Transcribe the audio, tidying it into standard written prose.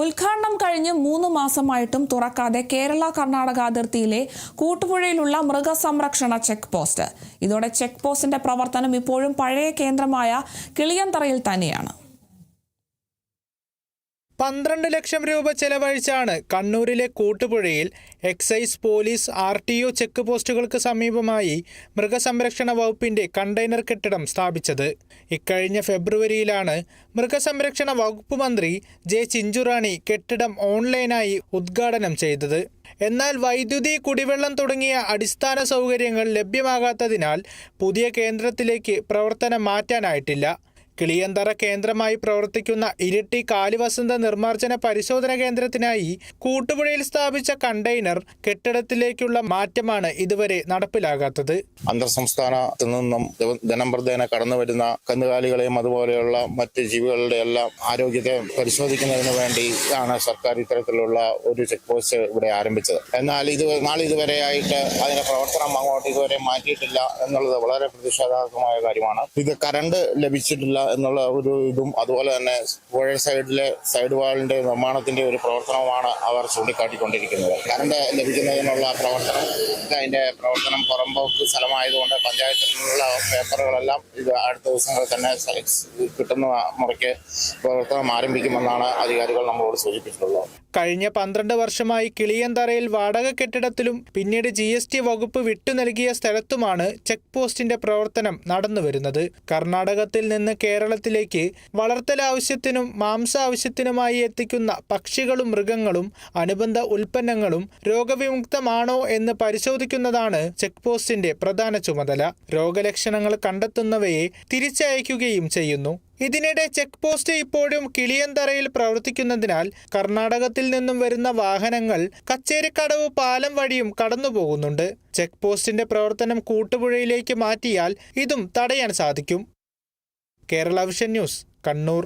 ഉദ്ഘാടനം കഴിഞ്ഞ് 3 മാസമായിട്ടും തുറക്കാതെ കേരള-കർണാടക അതിർത്തിയിലെ കൂട്ടുപുഴയിലുള്ള മൃഗസംരക്ഷണ ചെക്ക് പോസ്റ്റ്. ഇതോടെ ചെക്ക് പോസ്റ്റിന്റെ പ്രവർത്തനം ഇപ്പോഴും പഴയ കേന്ദ്രമായ കിളിയന്തറയിൽ തന്നെയാണ്. 12 ലക്ഷം രൂപ ചെലവഴിച്ചാണ് കണ്ണൂരിലെ കൂട്ടുപുഴയിൽ എക്സൈസ്, പോലീസ്, RTO ചെക്ക് പോസ്റ്റുകൾക്ക് സമീപമായി മൃഗസംരക്ഷണ വകുപ്പിന്റെ കണ്ടെയ്നർ കെട്ടിടം സ്ഥാപിച്ചത്. ഇക്കഴിഞ്ഞ ഫെബ്രുവരിയിലാണ് മൃഗസംരക്ഷണ വകുപ്പ് മന്ത്രി ജെ ചിഞ്ചുറാണി കെട്ടിടം ഓൺലൈനായി ഉദ്ഘാടനം ചെയ്തത്. എന്നാൽ വൈദ്യുതി, കുടിവെള്ളം തുടങ്ങിയ അടിസ്ഥാന സൗകര്യങ്ങൾ ലഭ്യമാകാത്തതിനാൽ പുതിയ കേന്ദ്രത്തിലേക്ക് പ്രവർത്തനം മാറ്റാനായിട്ടില്ല. കിളിയന്തറ കേന്ദ്രമായി പ്രവർത്തിക്കുന്ന ഇരിട്ടി കാലിവസന്ത നിർമ്മാർജ്ജന പരിശോധന കേന്ദ്രത്തിനായി കൂട്ടുപുഴയിൽ സ്ഥാപിച്ച കണ്ടെയ്നർ കെട്ടിടത്തിലേക്കുള്ള മാറ്റമാണ് ഇതുവരെ നടപ്പിലാകാത്തത്. അന്തർ സംസ്ഥാനത്തു നിന്നും ദിനംപ്രതിദിന കടന്നു വരുന്ന കന്നുകാലികളെയും അതുപോലെയുള്ള മറ്റ് ജീവികളുടെ എല്ലാം ആരോഗ്യത്തെ പരിശോധിക്കുന്നതിന് വേണ്ടിയാണ് സർക്കാർ ഇത്തരത്തിലുള്ള ഒരു ചെക്ക് പോസ്റ്റ് ഇവിടെ ആരംഭിച്ചത്. എന്നാൽ നാളിതുവരെയായിട്ട് അതിന്റെ പ്രവർത്തനം അങ്ങോട്ട് ഇതുവരെ മാറ്റിയിട്ടില്ല എന്നുള്ളത് വളരെ പ്രതിഷേധാർഹമായ കാര്യമാണ്. ഇത് കറണ്ട് ലഭിച്ചിട്ടില്ല എന്നുള്ള ഒരു ഇതും അതുപോലെ തന്നെ പുഴ സൈഡിലെ സൈഡ് വാളിന്റെ നിർമ്മാണത്തിന്റെ ഒരു പ്രവർത്തനവുമാണ് അവർ ചൂണ്ടിക്കാട്ടിക്കൊണ്ടിരിക്കുന്നത്. കറണ്ട് ലഭിക്കുന്നതിനുള്ള അതിന്റെ പ്രവർത്തനം പുറമ്പോക്ക് സ്ഥലമായതുകൊണ്ട് പഞ്ചായത്തിൽ നിന്നുള്ള പേപ്പറുകളെല്ലാം ഇത് അടുത്ത ദിവസങ്ങളിൽ തന്നെ കിട്ടുന്ന മുറയ്ക്ക് പ്രവർത്തനം ആരംഭിക്കുമെന്നാണ് അധികാരികൾ നമ്മളോട് സൂചിപ്പിച്ചിട്ടുള്ളത്. കഴിഞ്ഞ 12 വർഷമായി കിളിയന്തറയിൽ വാടക കെട്ടിടത്തിലും പിന്നീട് GST വകുപ്പ് വിട്ടു നൽകിയ സ്ഥലത്തുമാണ് ചെക്ക് പോസ്റ്റിന്റെ പ്രവർത്തനം നടന്നുവരുന്നത്. കർണാടകത്തിൽ നിന്ന് കേരളത്തിലേക്ക് വളർത്തൽ ആവശ്യത്തിനും മാംസ ആവശ്യത്തിനുമായി എത്തിക്കുന്ന പക്ഷികളും മൃഗങ്ങളും അനുബന്ധ ഉൽപ്പന്നങ്ങളും രോഗവിമുക്തമാണോ എന്ന് പരിശോധിക്കുന്നതാണ് ചെക്ക് പോസ്റ്റിന്റെ പ്രധാന ചുമതല. രോഗലക്ഷണങ്ങൾ കണ്ടെത്തുന്നവയെ തിരിച്ചയക്കുകയും ചെയ്യുന്നു. ഇതിനിടെ ചെക്ക് പോസ്റ്റ് ഇപ്പോഴും കിളിയന്തറയിൽ പ്രവർത്തിക്കുന്നതിനാൽ കർണാടകത്തിൽ നിന്നും വരുന്ന വാഹനങ്ങൾ കച്ചേരിക്കടവ് പാലം വഴിയും കടന്നുപോകുന്നുണ്ട്. ചെക്ക് പോസ്റ്റിന്റെ പ്രവർത്തനം കൂട്ടുപുഴയിലേക്ക് മാറ്റിയാൽ ഇതും തടയാൻ സാധിക്കും. Kerala vision news, Kannur.